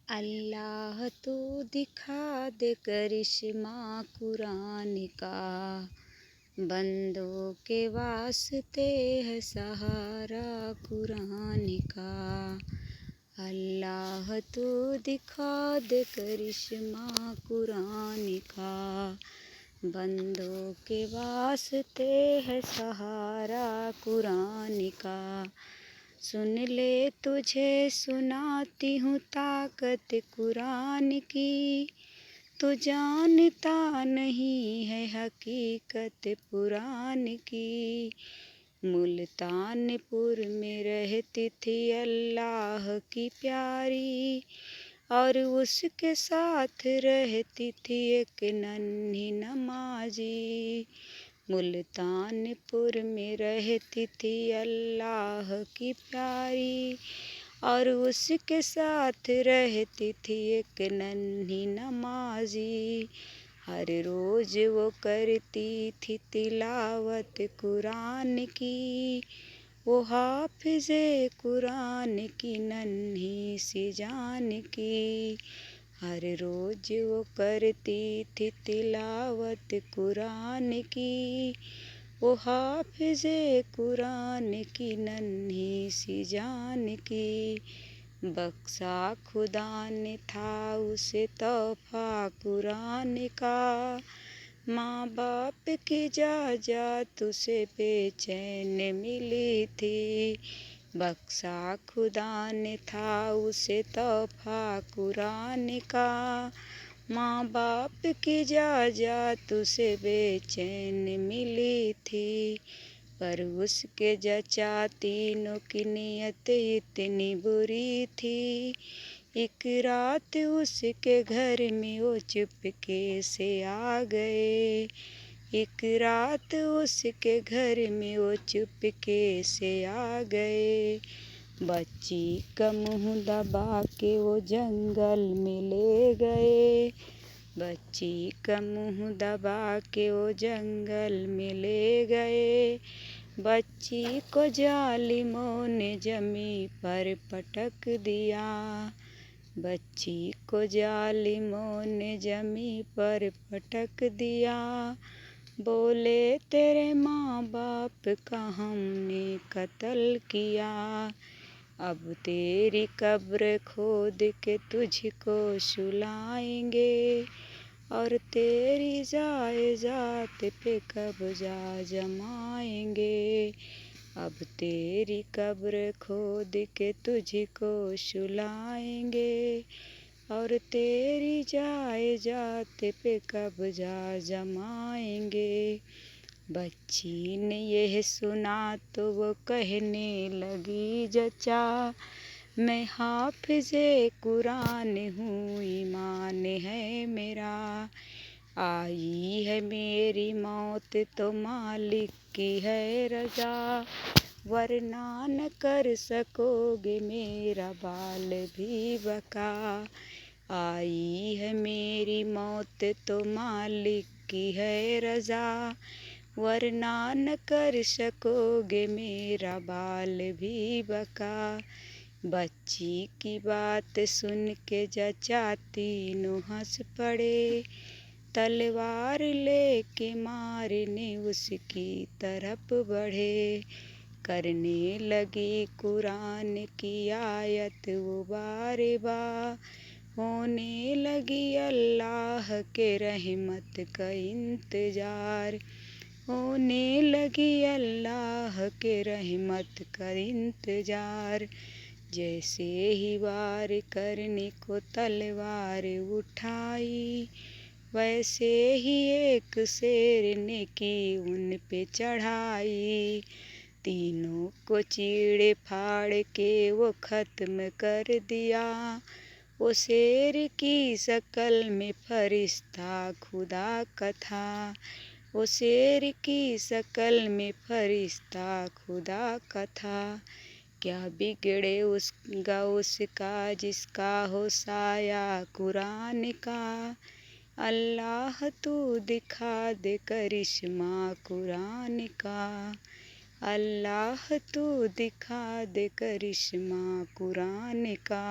अल्लाह तो दिखा दे करिश्मा कुरान का, बंदों के वास्ते है सहारा कुरान का। अल्लाह तो दिखा दे करिश्मा कुरान का, बंदों के वास्ते है सहारा कुरान का। सुन ले तुझे सुनाती हूँ ताकत कुरान की, तू जानता नहीं है हकीकत पुरान की। मुल्तानपुर में रहती थी अल्लाह की प्यारी, और उसके साथ रहती थी एक नन्ही नमाजी। मुल्तानपुर में रहती थी अल्लाह की प्यारी, और उसके साथ रहती थी एक नन्ही नमाजी। हर रोज वो करती थी तिलावत कुरान की, वो हाफिज़े कुरान की नन्ही सी जान की। हर रोज वो करती थी तिलावत कुरान की, वो हाफिज़े कुरान की नन्ही सी जान की। बख्शा खुदा ने था उसे तोहफा कुरान का, माँ बाप की इजाज़त उसे बेचैन मिली थी। बख्शा खुदा ने था उसे तोहफा कुरान का, माँ बाप की इजाज़त उसे बेचैन मिली थी। पर उसके जचा तीनों की नीयत इतनी बुरी थी। एक रात उसके घर में वो चुपके से आ गए, एक रात उसके घर में वो चुपके से आ गए। बच्ची का मुँह दबा के वो जंगल में ले गए, बच्ची का मुँह दबा के वो जंगल में ले गए। बच्ची को जालिमों ने जमी पर पटक दिया, बच्ची को जालिमों ने जमी पर पटक दिया। बोले तेरे माँ बाप का हमने कत्ल किया, अब तेरी कब्र खोद के तुझको सुलाएंगे, और तेरी जायदाद पे कब्जा जमाएंगे। अब तेरी कब्र खोद के तुझको सुलाएंगे, और तेरी जायदाद पे कब्जा जमाएंगे। बच्ची ने यह सुना तो वो कहने लगी जचा, मैं हाफिज़े कुरान हूँ ईमान है मेरा। आई है मेरी मौत तो मालिक की है रज़ा, वरना न कर सकोगे मेरा बाल भी बका। आई है मेरी मौत तो मालिक की है रज़ा, वरना न कर सकोगे मेरा बाल भी बका। बच्ची की बात सुन के जचा तीनों हंस पड़े, तलवार लेके मारने उसकी तरफ बढ़े। करने लगी कुरान की आयत वो बारे बार, होने लगी अल्लाह के रहमत का इंतज़ार, होने लगी अल्लाह के रहमत का इंतज़ार। जैसे ही वार करने को तलवार उठाई, वैसे ही एक शेर ने की उन पे चढ़ाई। तीनों को चीरे फाड़ के वो ख़त्म कर दिया, वो शेर की शक्ल में फरिश्ता खुदा का था, वो शेर की शक्ल में फरिश्ता खुदा का था। क्या बिगड़े उसका जिसका हो साया कुरान का। अल्लाह तू दिखा दे करिश्मा कुरान का, अल्लाह तू दिखा दे करिश्मा कुरान का।